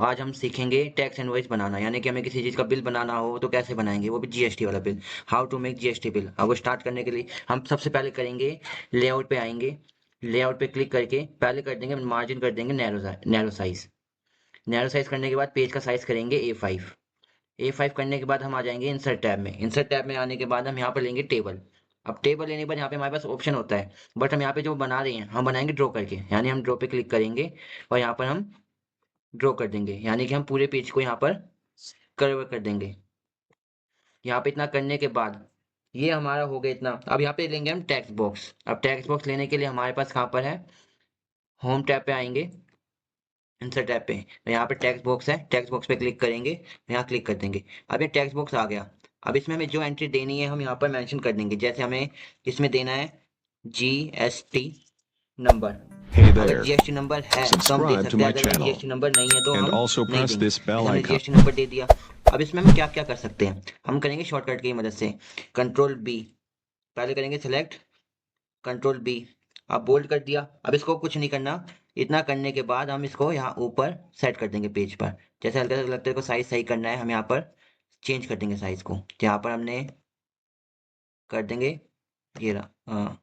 आज हम सीखेंगे टैक्स इनवॉइस बनाना, यानी कि हमें किसी चीज़ का बिल बनाना हो तो कैसे बनाएंगे, वो भी जीएसटी वाला bill. How to make GST bill. अब वो स्टार्ट करने के लिए हम सबसे पहले करेंगे, लेआउट पे आएंगे। लेआउट पे क्लिक करके पहले कर देंगे मार्जिन, कर देंगे नैरो साइज। नैरो साइज करने के बाद पेज का साइज करेंगे A5। A5 करने के बाद हम आ जाएंगे इंसर्ट टैब में। इंसर्ट टैब में आने के बाद हम यहाँ पर लेंगे टेबल। अब टेबल लेने के बाद यहाँ पे हमारे पास ऑप्शन होता है, बट हम यहाँ पे जो बना रहे हैं हम बनाएंगे ड्रॉ करके, यानी हम ड्रॉ पे क्लिक करेंगे और यहाँ पर हम ड्रॉ कर देंगे, यानी कि हम पूरे पेज को यहाँ पर कवर कर देंगे। यहाँ पे इतना करने के बाद ये हमारा हो गया इतना। अब यहाँ पे लेंगे हम टेक्स्ट बॉक्स। अब टेक्स्ट बॉक्स लेने के लिए हमारे पास कहाँ पर है, होम टैब पे आएंगे, इंसर्ट टैब पे। यहाँ पे टेक्स्ट बॉक्स है, टेक्स्ट बॉक्स पे क्लिक करेंगे, यहाँ क्लिक कर देंगे। अब ये टेक्स्ट बॉक्स आ गया। अब इसमें हमें जो एंट्री देनी है हम यहाँ पर मेंशन कर देंगे, जैसे हमें इसमें देना है जीएसटी नंबर। Hey अगर there, जीएसटी नंबर है तो हम दे subscribe to सकते हैं, my otherwise channel GST number नहीं है तो and हम also नहीं press देंगे। this bell जैसे हमने icon. जीएसटी नंबर दे दिया। अब इसमें हम क्या क्या कर सकते हैं, हम करेंगे शॉर्टकट की मदद से कंट्रोल बी। पहले करेंगे सेलेक्ट, कंट्रोल बी। अब बोल्ड कर दिया। अब इसको कुछ नहीं करना, इतना करने के बाद हम इसको यहाँ ऊपर सेट कर देंगे पेज पर। जैसे हल्का सा लगता है को साइज सही करना है, हम यहाँ पर चेंज कर देंगे साइज को। यहाँ पर हमने कर देंगे ये रहा, हाँ।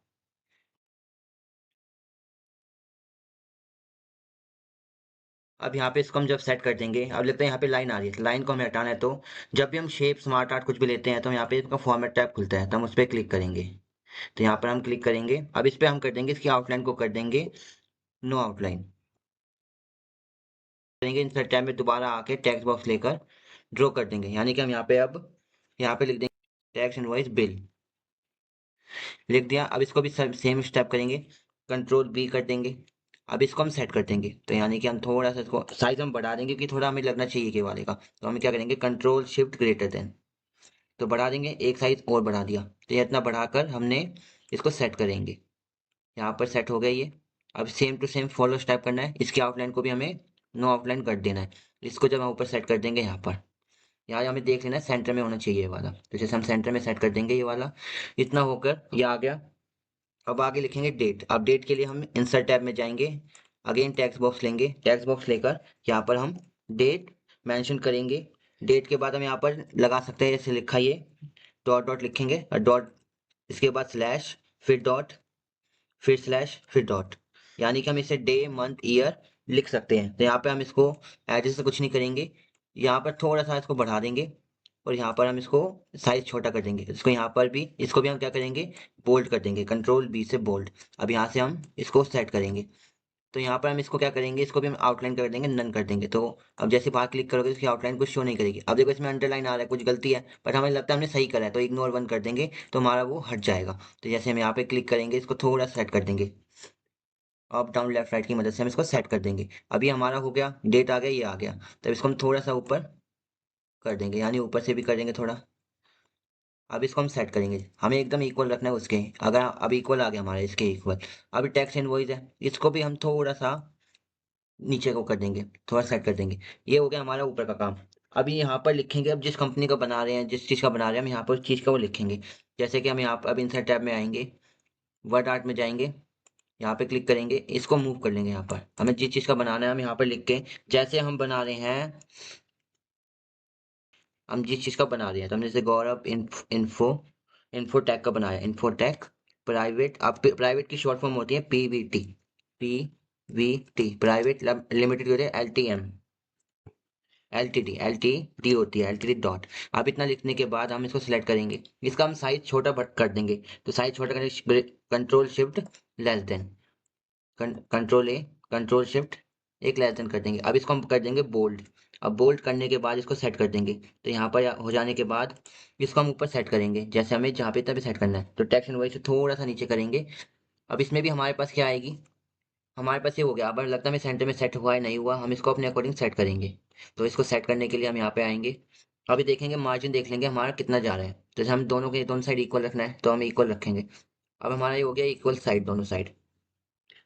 अब यहाँ पे इसको हम जब सेट कर देंगे, अब लगता है यहाँ पे लाइन आ रही है, लाइन को हमें हटाना है। तो जब भी हम शेप स्मार्ट आर्ट कुछ भी लेते हैं तो यहाँ पे इसका फॉर्मेट टैब खुलता है, तो हम उस पर क्लिक करेंगे। तो यहाँ पर हम क्लिक करेंगे। अब इस पर हम कर देंगे, इसकी आउटलाइन को कर देंगे नो आउटलाइन। करेंगे इंसर्ट टैब में दोबारा आके टेक्स्ट बॉक्स लेकर ड्रॉ कर देंगे, यानी कि हम यहाँ पे अब यहाँ पे लिख देंगे टैक्स इनवॉइस बिल, लिख दिया। अब इसको भी सेम स्टेप करेंगे, कंट्रोल बी कर देंगे। अब इसको हम सेट कर देंगे, तो यानी कि हम थोड़ा सा इसको साइज हम बढ़ा देंगे क्योंकि थोड़ा हमें लगना चाहिए के वाले का। तो हम क्या करेंगे, कंट्रोल शिफ्ट ग्रेटर देन, तो बढ़ा देंगे, एक साइज और बढ़ा दिया। तो ये इतना बढ़ाकर हमने इसको सेट करेंगे। यहाँ पर सेट हो गया ये। अब same to same follow step करना है, इसकी आउटलाइन को भी हमें नो आउटलाइन कर देना है। इसको जब हम ऊपर सेट कर देंगे यहाँ पर, यहाँ हमें देख लेना है सेंटर में होना चाहिए ये वाला, तो जैसे हम सेंटर में सेट कर देंगे ये वाला। इतना होकर ये आ गया। अब आगे लिखेंगे डेट। अब डेट के लिए हम इंसर्ट टैब में जाएंगे, अगेन टेक्स्ट बॉक्स लेंगे, टेक्स्ट बॉक्स लेकर यहाँ पर हम डेट मेंशन करेंगे। डेट के बाद हम यहाँ पर लगा सकते हैं, जैसे लिखा ये डॉट डॉट लिखेंगे, और डॉट इसके बाद स्लैश, फिर डॉट, फिर स्लैश, फिर डॉट, यानी कि हम इसे डे मंथ ईयर लिख सकते हैं। तो यहाँ पे हम इसको एडिट से कुछ नहीं करेंगे, यहाँ पर थोड़ा सा इसको बढ़ा देंगे और यहाँ पर हम इसको साइज छोटा कर देंगे। इसको यहाँ पर भी, इसको भी हम क्या करेंगे, बोल्ड कर देंगे, कंट्रोल बी से बोल्ड। अब यहाँ से हम इसको सेट करेंगे। तो यहाँ पर हम इसको क्या करेंगे, इसको भी हम आउटलाइन कर देंगे, नन कर देंगे। तो अब जैसे बाहर क्लिक करोगे इसकी आउटलाइन कुछ शो नहीं करेगी। अब देखो इसमें अंडरलाइन आ रहा है, कुछ गलती है, बट हमें लगता है हमने सही करा है, तो इग्नोर वन कर देंगे तो हमारा वो हट जाएगा। तो जैसे हम यहाँ पे क्लिक करेंगे, इसको थोड़ा सेट कर देंगे, अप डाउन लेफ्ट राइट की मदद से हम इसको सेट कर देंगे। अभी हमारा हो गया, डेट आ गया, ये आ गया। तो इसको हम थोड़ा सा ऊपर कर देंगे, यानी ऊपर से भी कर देंगे थोड़ा। अब इसको हम सेट करेंगे, हमें एकदम इक्वल रखना है उसके। अगर अब इक्वल आ गया हमारा, इसके इक्वल। अभी टैक्स इनवॉइस है, इसको भी हम थोड़ा सा नीचे को कर देंगे, थोड़ा सेट कर देंगे। ये हो गया हमारा ऊपर का काम। अभी यहाँ पर लिखेंगे, अब जिस कंपनी का बना रहे हैं, जिस चीज़ का बना रहे हैं, हम यहाँ पर उस चीज़ का वो लिखेंगे। जैसे कि हम यहाँ पर अब इंसर्ट टैब में आएंगे, वर्ड आर्ट में जाएंगे, यहाँ पे क्लिक करेंगे, इसको मूव कर लेंगे। यहाँ पर हमें जिस चीज़ का बनाना है हम यहाँ पर लिख के, जैसे हम बना रहे हैं, हम जिस चीज़ का बना रहे हैं, तो हमने जैसे गौरव इन्फो इन्फोटेक का बनाया, इन्फोटेक प्राइवेट। अब प्राइवेट की शॉर्ट फॉर्म होती है पीवीटी, पीवीटी प्राइवेट लिमिटेड होती है एलटीएम, एलटीडी होती है, एलटीडी डॉट। अब इतना लिखने के बाद हम इसको सिलेक्ट करेंगे, इसका हम साइज छोटा कर देंगे। तो साइज छोटा करने control shift less than, control ए, कंट्रोल शिफ्ट एक लेस देन कर देंगे। अब इसको हम कर देंगे बोल्ड। अब बोल्ड करने के बाद इसको सेट कर देंगे। तो यहाँ पर हो जाने के बाद इसको हम ऊपर सेट करेंगे, जैसे हमें जहाँ पे तभी सेट करना है। तो टेक्स्ट इनवॉइस से थोड़ा सा नीचे करेंगे। अब इसमें भी हमारे पास क्या आएगी, हमारे पास ये हो गया। अब लगता है हमें सेंटर में सेट हुआ है, नहीं हुआ, हम इसको अपने अकॉर्डिंग सेट करेंगे। तो इसको सेट करने के लिए हम यहाँ पे आएंगे। अभी देखेंगे मार्जिन, देख लेंगे हमारा कितना जा रहा है। तो जैसे हम दोनों के दोनों साइड इक्वल रखना है, तो हम इक्वल रखेंगे। अब हमारा ये हो गया इक्वल साइड, दोनों साइड।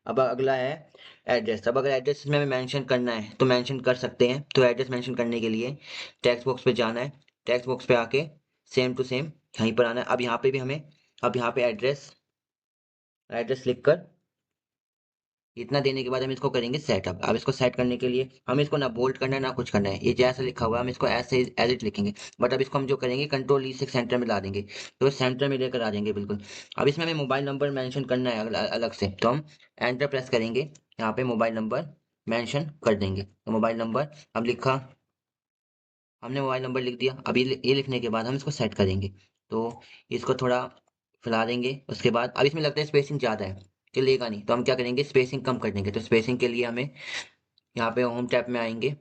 अब अगला है एड्रेस। अब अगर एड्रेस में हमें मेंशन करना है तो मेंशन कर सकते हैं। तो एड्रेस मेंशन करने के लिए टेक्स्ट बॉक्स पे जाना है, टेक्स्ट बॉक्स पे आके सेम टू सेम यहीं पर आना है। अब यहाँ पे भी हमें, अब यहाँ पे एड्रेस, एड्रेस लिखकर इतना देने के बाद हम इसको करेंगे सेटअप। अब इसको सेट करने के लिए हमें इसको ना बोल्ड करना है ना कुछ करना है, ये जैसा लिखा हुआ है हम इसको ऐसे एज इट लिखेंगे। बट अब इसको हम जो करेंगे कंट्रोल ई से सेंटर में ला देंगे, तो सेंटर में लेकर आ जाएंगे बिल्कुल। अब इसमें हमें मोबाइल नंबर मेंशन करना है अलग से, तो हम एंटर प्रेस करेंगे, यहाँ पे मोबाइल नंबर मेंशन कर देंगे। तो मोबाइल नंबर अब लिखा, हमने मोबाइल नंबर लिख दिया। अभी ये लिखने के बाद हम इसको सेट करेंगे, तो इसको थोड़ा फैला देंगे। उसके बाद अब इसमें लगता है स्पेसिंग ज़्यादा है कि लेगा नहीं, तो हम क्या करेंगे स्पेसिंग कम कर देंगे। तो स्पेसिंग के लिए हमें यहाँ पे होम टैब में आएंगे,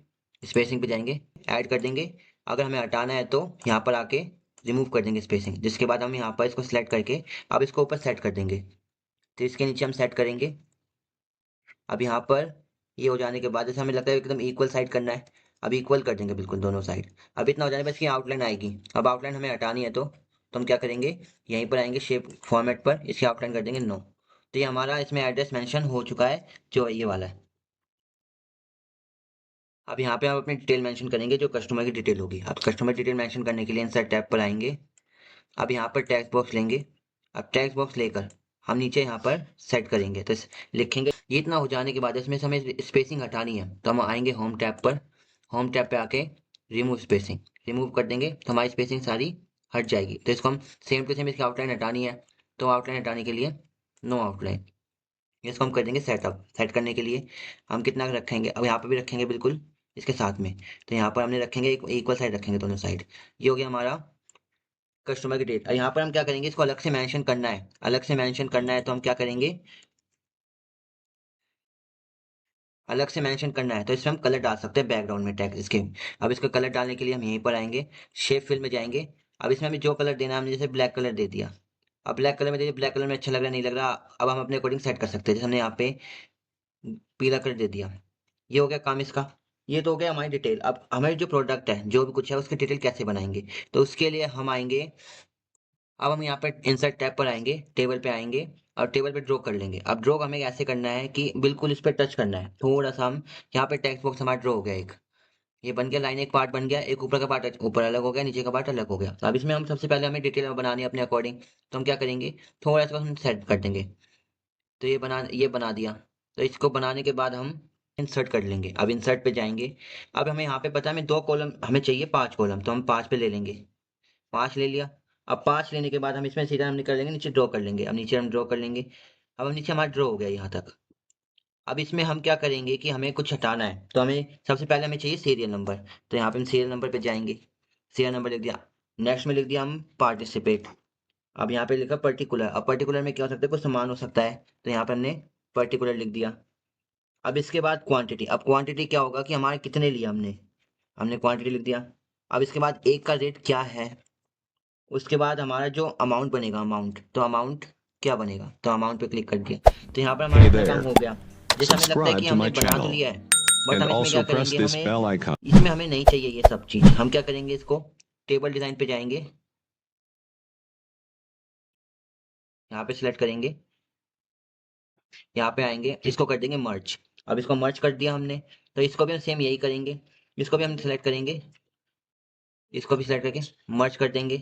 स्पेसिंग पे जाएंगे, ऐड कर देंगे। अगर हमें हटाना है तो यहाँ पर आके रिमूव कर देंगे स्पेसिंग, जिसके बाद हम यहाँ पर इसको सेलेक्ट करके अब इसको ऊपर सेट कर देंगे। तो इसके नीचे हम सेट करेंगे। अब यहाँ पर ये हो जाने के बाद जैसे हमें लगता है एकदम इक्वल साइड करना है, अब इक्वल कर देंगे बिल्कुल दोनों साइड। अब इतना हो जाने पर इसकी आउटलाइन आएगी। अब आउटलाइन हमें हटानी है तो हम क्या करेंगे, यहीं पर आएंगे शेप फॉर्मेट पर, इसकी आउटलाइन कर देंगे नो। तो ये हमारा इसमें एड्रेस मेंशन हो चुका है, जो ये वाला है। अब यहाँ पे हम अपनी डिटेल मेंशन करेंगे, जो कस्टमर की डिटेल होगी। अब कस्टमर डिटेल मेंशन करने के लिए इंसर्ट टैब पर आएंगे। अब यहाँ पर टेक्स्ट बॉक्स लेंगे। अब टेक्स्ट बॉक्स लेकर हम नीचे यहाँ पर सेट करेंगे, तो लिखेंगे। ये इतना हो जाने के बाद इसमें से हमें स्पेसिंग हटानी है, तो हम आएंगे होम टैब पर। होम टैब पे आके रिमूव स्पेसिंग रिमूव कर देंगे, तो हमारी स्पेसिंग सारी हट जाएगी। तो इसको हम सेम टू सेम इसकी आउटलाइन हटानी है, तो आउटलाइन हटाने के लिए नो आउटलाइन, इसको हम कर देंगे सेटअप। सेट करने के लिए हम कितना रखेंगे, अब यहाँ पर भी रखेंगे बिल्कुल इसके साथ में। तो यहाँ पर हमने रखेंगे इक्वल साइड रखेंगे दोनों साइड। ये हो गया हमारा कस्टमर की डेट। यहाँ पर हम क्या करेंगे, इसको अलग से मेंशन करना है, अलग से मेंशन करना है, तो हम क्या करेंगे, अलग से मेंशन करना है तो इसमें हम कलर डाल सकते हैं बैकग्राउंड में टैग इसके। अब इसका कलर डालने के लिए हम यहीं पर आएंगे, शेप फिल में जाएंगे। अब इसमें हमें जो कलर देना है, हमने जैसे ब्लैक कलर दे दिया। अब ब्लैक कलर में देखिए, ब्लैक कलर में अच्छा लग रहा है नहीं लग रहा, अब हम अपने अकॉर्डिंग सेट कर सकते हैं। जैसे हमने यहाँ पे पीला कलर दे दिया। ये हो गया काम इसका। ये तो हो गया हमारी डिटेल। अब हमारी जो प्रोडक्ट है, जो भी कुछ है, उसकी डिटेल कैसे बनाएंगे, तो उसके लिए हम आएंगे। अब हम यहाँ पे इंसर्ट टैब पर आएंगे, टेबल पे आएंगे और टेबल पे ड्रॉ कर लेंगे। अब ड्रॉ हमें ऐसे करना है कि बिल्कुल इस पे टच करना है थोड़ा सा। हम यहाँ पे टेक्स्ट बॉक्स हमारा ड्रॉ हो गया एक, ये बन गया लाइन, एक पार्ट बन गया, एक ऊपर का पार्ट ऊपर अलग हो गया, नीचे का पार्ट अलग हो गया। तो अब इसमें हम सबसे पहले हमें डिटेल बनानी है अपने अकॉर्डिंग, तो हम क्या करेंगे, थोड़ा सा हम सेट कर देंगे। तो ये बना दिया। तो इसको बनाने के बाद हम इंसर्ट कर लेंगे। अब इंसर्ट पे जाएंगे। अब हमें यहाँ पे पता है हमें 2 कॉलम हमें चाहिए, 5 कॉलम, तो हम 5 पे ले लेंगे। 5 ले लिया। अब 5 लेने के बाद हम इसमें सीधा हम निकल लेंगे, नीचे ड्रॉ कर लेंगे। अब नीचे हम ड्रॉ कर लेंगे। अब हम नीचे हमारा ड्रॉ हो गया यहाँ तक। अब इसमें हम क्या करेंगे कि हमें कुछ हटाना है, तो हमें सबसे पहले हमें चाहिए सीरियल नंबर। तो यहाँ पे हम सीरियल नंबर पे जाएंगे, सीरियल नंबर लिख दिया। नेक्स्ट में लिख दिया हम पार्टिसिपेट। अब यहाँ पे लिखा पर्टिकुलर। अब पर्टिकुलर में क्या हो सकता है, कुछ सामान हो सकता है, तो यहाँ पे हमने पर्टिकुलर लिख दिया। अब इसके बाद क्वांटिटी। अब क्वांटिटी क्या होगा कि हमारे कितने लिया हमने, हमने क्वांटिटी लिख दिया। अब इसके बाद एक का रेट क्या है, उसके बाद हमारा जो अमाउंट बनेगा, अमाउंट, तो अमाउंट क्या बनेगा, तो अमाउंट पे क्लिक कर दिया। तो यहाँ पर हमारा Hey इतना काम there. हो गया। जैसे हमें लगता है कि Subscribe to हमने my बना तो channel लिया है, बट and हम इसमें also क्या press करेंगे, this हमें bell icon. इसमें हमें नहीं चाहिए ये सब चीज़। हम क्या करेंगे, इसको टेबल डिज़ाइन पे जाएंगे, यहाँ पे सिलेक्ट करेंगे, यहाँ पे आएंगे, इसको कर देंगे मर्ज। अब इसको मर्ज कर दिया हमने, तो इसको भी हम सेम यही करेंगे। इसको भी हम सिलेक्ट करेंगे, इसको भी सिलेक्ट करके मर्ज कर देंगे।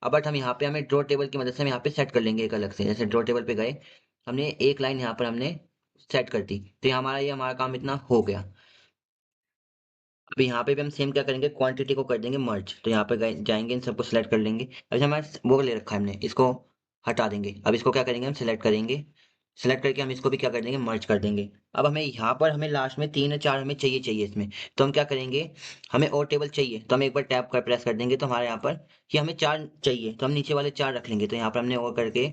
अब बट हम यहाँ पे हमें ड्रॉ टेबल की मदद से हम यहाँ पे सेट कर लेंगे एक अलग से। जैसे ड्रॉ टेबल पे गए, हमने एक लाइन यहाँ पर हमने सेट कर दी, तो ये हमारा काम इतना हो गया। अब यहाँ पे भी हम सेम क्या करेंगे, क्वांटिटी को कर देंगे मर्ज। तो यहाँ पे जाएंगे, इन सबको सिलेक्ट कर लेंगे। अब हमारे वो ले रखा है हमने, इसको हटा देंगे। अब इसको क्या करेंगे, हम सिलेक्ट करेंगे, सिलेक्ट करके हम इसको भी क्या कर देंगे, मर्ज कर देंगे। अब हमें यहाँ पर हमें लास्ट में 3 या 4 हमें चाहिए इसमें, तो हम क्या करेंगे, हमें और टेबल चाहिए, तो हम एक बार टैप कर प्रेस कर देंगे, तो हमारे यहाँ पर कि हमें 4 चाहिए, तो हम नीचे वाले 4 रख लेंगे। तो यहाँ पर हमने और करके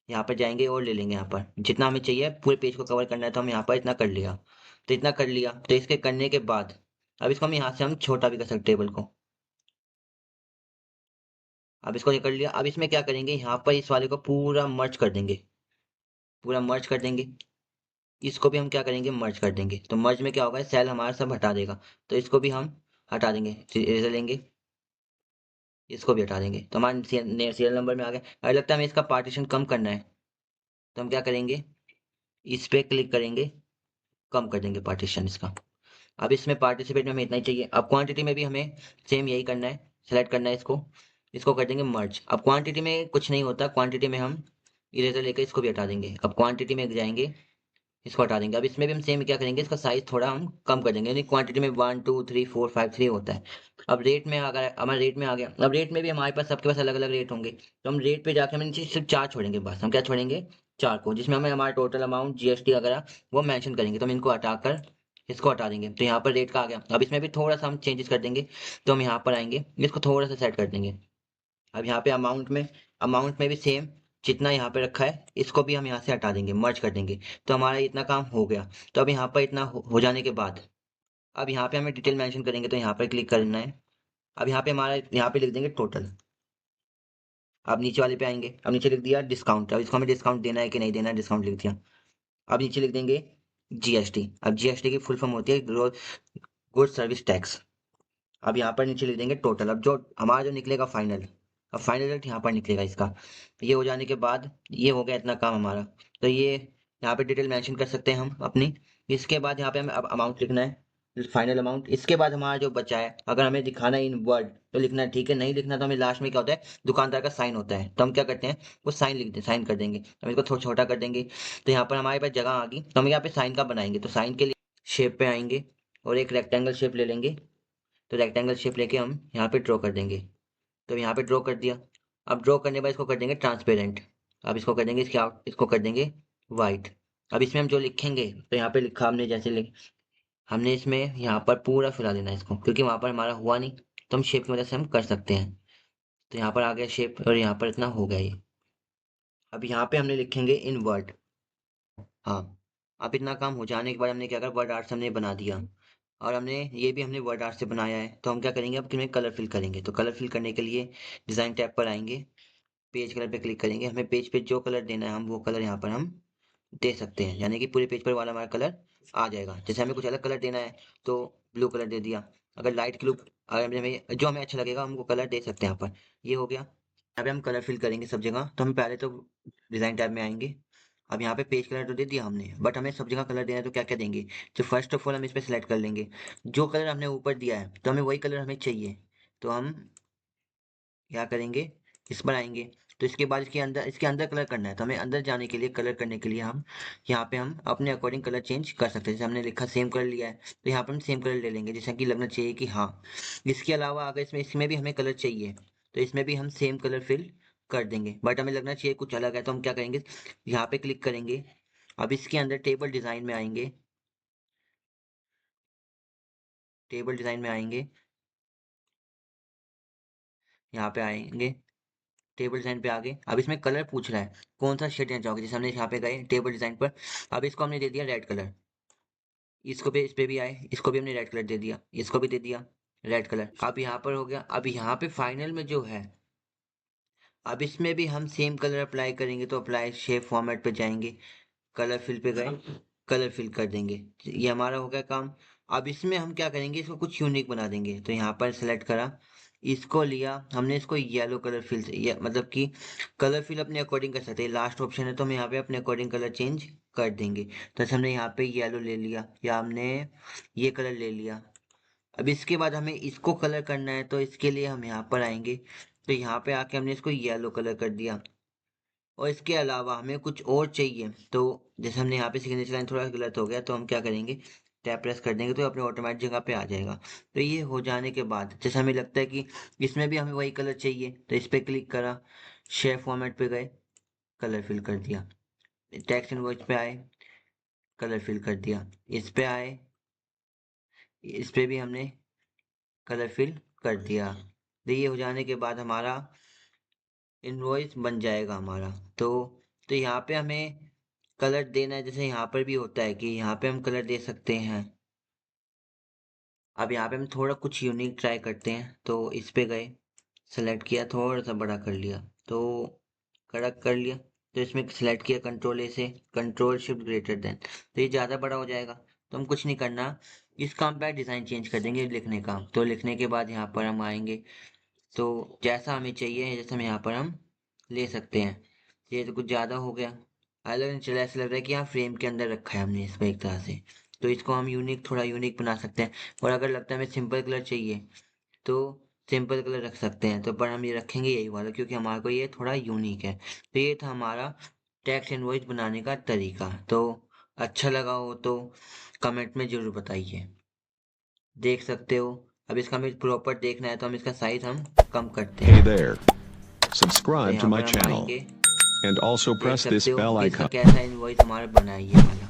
यहाँ पर जाएंगे और ले लेंगे। यहाँ पर जितना हमें चाहिए पूरे पेज को कवर करना है, तो हम यहाँ पर इतना कर लिया। तो इतना कर लिया, तो इसके करने के बाद अब इसको हम यहाँ से हम छोटा भी कर सकते टेबल को। अब इसको ये कर लिया। अब इसमें क्या करेंगे, यहाँ पर इस वाले को पूरा मर्ज कर देंगे, पूरा मर्ज कर देंगे। इसको भी हम क्या करेंगे, मर्ज कर देंगे। तो मर्ज में क्या होगा, सेल हमारा सब हटा देगा, तो इसको भी हम हटा देंगे, इरेजर लेंगे, इसको भी हटा देंगे। तो हमारे सीरियल नंबर में आ गया। अगर लगता है हमें इसका पार्टीशन कम करना है, तो हम क्या करेंगे, इस पे क्लिक करेंगे, कम कर देंगे पार्टीशन इसका। अब इसमें पार्टिसिपेट में हमें इतना ही चाहिए। अब क्वांटिटी में भी हमें सेम यही करना है, सेलेक्ट करना है इसको, इसको कर देंगे मर्ज। अब क्वांटिटी में कुछ नहीं होता, क्वांटिटी में हम इरेजर लेकर इसको भी हटा देंगे। अब क्वांटिटी में जाएंगे, इसको हटा देंगे। अब इसमें भी हम सेम क्या करेंगे, इसका साइज थोड़ा हम कम कर देंगे, यानी क्वांटिटी में 1 2 3 4 5 3 होता है। अब रेट में अगर हमारा रेट में आ गया, अब रेट में भी हमारे पास सबके पास अलग अलग रेट होंगे, तो हम रेट पे जाके हम नीचे सिर्फ 4 छोड़ेंगे, बस हम क्या छोड़ेंगे, 4 को, जिसमें हमें हमारा टोटल अमाउंट जीएसटी वगैरह वो मेंशन करेंगे, तो हम इनको हटाकर इसको हटा देंगे, तो यहाँ पर रेट का आ गया। अब इसमें भी थोड़ा सा हम चेंजेस कर देंगे, तो हम यहाँ पर आएंगे, इसको थोड़ा सा सेट कर देंगे। अब यहाँ पे अमाउंट में भी सेम जितना यहाँ पे रखा है, इसको भी हम यहाँ से हटा देंगे, मर्ज कर देंगे, तो हमारा इतना काम हो गया। तो अब यहाँ पर इतना हो जाने के बाद अब यहाँ पे हमें डिटेल मेंशन करेंगे, तो यहाँ पर क्लिक करना है। अब यहाँ पे हमारा यहाँ पे लिख देंगे टोटल। अब नीचे वाले पे आएंगे, अब नीचे लिख दिया डिस्काउंट, अब इसको हमें डिस्काउंट देना है कि नहीं देना है, डिस्काउंट लिख दिया। अब नीचे लिख देंगे जीएसटी। अब जीएसटी की फुल फॉर्म होती है गुड सर्विस टैक्स। अब यहाँ पर नीचे लिख देंगे टोटल। अब जो हमारा जो निकलेगा फाइनल, अब फाइनल रेट यहाँ पर निकलेगा इसका। ये हो जाने के बाद ये हो गया इतना काम हमारा, तो ये यहाँ पे डिटेल मेंशन कर सकते हैं हम अपनी। इसके बाद यहाँ पे हमें अब अमाउंट लिखना है, फाइनल अमाउंट। इसके बाद हमारा जो बचा है, अगर हमें दिखाना है इन वर्ड तो लिखना है, ठीक है, नहीं लिखना तो हमें लास्ट में क्या होता है, दुकानदार का साइन होता है, तो हम क्या करते हैं, वो साइन लिख दें, साइन कर देंगे। हम इसको थोड़ा छोटा कर देंगे, तो यहाँ पर हमारे पास जगह आ गई, तो हम यहाँ पे साइन का बनाएंगे, तो साइन के लिए शेप पे आएंगे और एक रेक्टेंगल शेप ले लेंगे, तो रेक्टेंगल शेप लेके हम यहाँ पे ड्रॉ कर देंगे, तो यहाँ पे ड्रॉ कर दिया। अब ड्रॉ करने के बाद इसको कर देंगे ट्रांसपेरेंट। अब इसको कर देंगे, इसके आउट इसको कर देंगे वाइट। अब इसमें हम जो लिखेंगे, तो यहाँ पे लिखा हमने जैसे लिख, हमने इसमें यहाँ पर पूरा फैला देना है इसको, क्योंकि वहां पर हमारा हुआ नहीं, तो हम शेप की मदद से हम कर सकते हैं। तो यहाँ पर आ गया शेप और यहाँ पर इतना हो गया ये। अब यहाँ पे हमने लिखेंगे इन वर्ड। हाँ, अब इतना काम हो जाने के बाद हमने क्या करा, वर्ड आर्ट्स हमने बना दिया, और हमने ये भी हमने वर्ड आर्ट से बनाया है, तो हम क्या करेंगे, अब किमें कलर फिल करेंगे। तो कलर फिल करने के लिए डिज़ाइन टैब पर आएंगे, पेज कलर पे क्लिक करेंगे, हमें पेज पे जो कलर देना है हम वो कलर यहाँ पर हम दे सकते हैं, यानी कि पूरे पेज पर वाला हमारा कलर आ जाएगा। जैसे हमें कुछ अलग कलर देना है तो ब्लू कलर दे दिया, अगर लाइट ब्लू, अगर हमें जो हमें अच्छा लगेगा हम वो कलर दे सकते हैं यहाँ पर। ये हो गया। यहाँ पे हम कलर फिल करेंगे सब जगह, तो हम पहले तो डिज़ाइन टैब में आएंगे। अब यहाँ पे पेज कलर तो दे दिया हमने, बट हमें सब जगह कलर देना है, तो क्या क्या देंगे, तो फर्स्ट ऑफ ऑल हम इस पर सिलेक्ट कर लेंगे, जो कलर हमने ऊपर दिया है तो हमें वही कलर हमें चाहिए, तो हम क्या करेंगे, इस पर आएंगे। तो इसके बाद इसके अंदर कलर करना है, तो हमें अंदर जाने के लिए, कलर करने के लिए हम यहाँ पे हम अपने अकॉर्डिंग कलर चेंज कर सकते हैं। जैसे हमने लिखा सेम कलर लिया है, तो यहाँ पे हम सेम कलर ले लेंगे, जैसा कि लगना चाहिए कि हाँ। इसके अलावा अगर इसमें भी हमें कलर चाहिए, तो इसमें भी हम सेम कलर फिल कर देंगे, बट हमें लगना चाहिए कुछ अलग है, तो हम क्या करेंगे, यहाँ पे क्लिक करेंगे। अब इसके अंदर टेबल डिजाइन में आएंगे, टेबल डिजाइन में आएंगे, यहाँ पे आएंगे, टेबल डिजाइन पे आगे। अब इसमें कलर पूछ रहा है कौन सा शेड देना चाहोगे, जैसे हमने यहाँ पे गए टेबल डिजाइन पर, अब इसको हमने दे दिया रेड कलर। इसको भी, इस पे भी आए, इसको भी हमने रेड कलर दे दिया, इसको भी दे दिया रेड कलर। अब यहाँ पर हो गया। अब यहाँ पे फाइनल में जो है, अब इसमें भी हम सेम कलर अप्लाई करेंगे, तो अप्लाई शेप फॉर्मेट पे जाएंगे, कलर फिल पे गए, कलर फिल कर देंगे, ये हमारा हो गया काम। अब इसमें हम क्या करेंगे, इसको कुछ यूनिक बना देंगे, तो यहाँ पर सेलेक्ट करा, इसको लिया हमने, इसको येलो कलर फिल से, मतलब कि कलर फिल अपने अकॉर्डिंग कर सकते हैं, लास्ट ऑप्शन है, तो हम यहाँ पे अपने अकॉर्डिंग कलर चेंज कर देंगे। तो जैसे हमने यहाँ पे येलो ले लिया, या हमने ये कलर ले लिया। अब इसके बाद हमें इसको कलर करना है, तो इसके लिए हम यहाँ पर आएंगे, तो यहाँ पे आके हमने इसको येलो कलर कर दिया। और इसके अलावा हमें कुछ और चाहिए, तो जैसे हमने यहाँ पे सिग्नेचर लाइन थोड़ा गलत हो गया, तो हम क्या करेंगे, टैप प्रेस कर देंगे, तो अपने ऑटोमेटिक जगह पे आ जाएगा। तो ये हो जाने के बाद जैसे हमें लगता है कि इसमें भी हमें वही कलर चाहिए, तो इस पे क्लिक करा, शेप फॉर्मेट पे गए, कलर फिल कर दिया, टेक्स्ट इनवर्स पे आए, कलर फिल कर दिया, इस पे आए, इस पे भी हमने कलर फिल कर दिया। तो ये हो जाने के बाद हमारा इनवॉइस बन जाएगा हमारा। तो यहाँ पे हमें कलर देना है, जैसे यहाँ पर भी होता है कि यहाँ पे हम कलर दे सकते हैं। अब यहाँ पे हम थोड़ा कुछ यूनिक ट्राई करते हैं, तो इस पे गए, सेलेक्ट किया, थोड़ा सा बड़ा कर लिया, तो कड़क कर लिया, तो इसमें सेलेक्ट किया कंट्रोल ए से, कंट्रोल शिफ्ट ग्रेटर देन, तो ये ज़्यादा बड़ा हो जाएगा। तो हम कुछ नहीं करना, इस काम पे डिज़ाइन चेंज कर देंगे, लिखने का, तो लिखने के बाद यहाँ पर हम आएंगे, तो जैसा हमें चाहिए, जैसे हम यहाँ पर हम ले सकते हैं। ये तो कुछ ज़्यादा हो गया, अलग चला, ऐसा लग रहा है कि यहाँ फ्रेम के अंदर रखा है हमने इसको एक तरह से, तो इसको हम यूनिक, थोड़ा यूनिक बना सकते हैं। और अगर लगता है हमें सिंपल कलर चाहिए, तो सिंपल कलर रख सकते हैं, तो पर हम ये रखेंगे यही वाला, क्योंकि हमारे को ये थोड़ा यूनिक है। तो ये था हमारा टैक्स इनवॉइस बनाने का तरीका। तो अच्छा लगा हो तो कमेंट में ज़रूर बताइए। देख सकते हो, अब इसका हमें प्रॉपर देखना है तो हम इसका साइज़ हम कम करते Hey हैं। there. तो Subscribe to यहाँ my पर हम channel आएँगे, and also देख press this सकते हो bell कि इसका icon. कैसा इनवॉइस हमारा बना है ये वाला।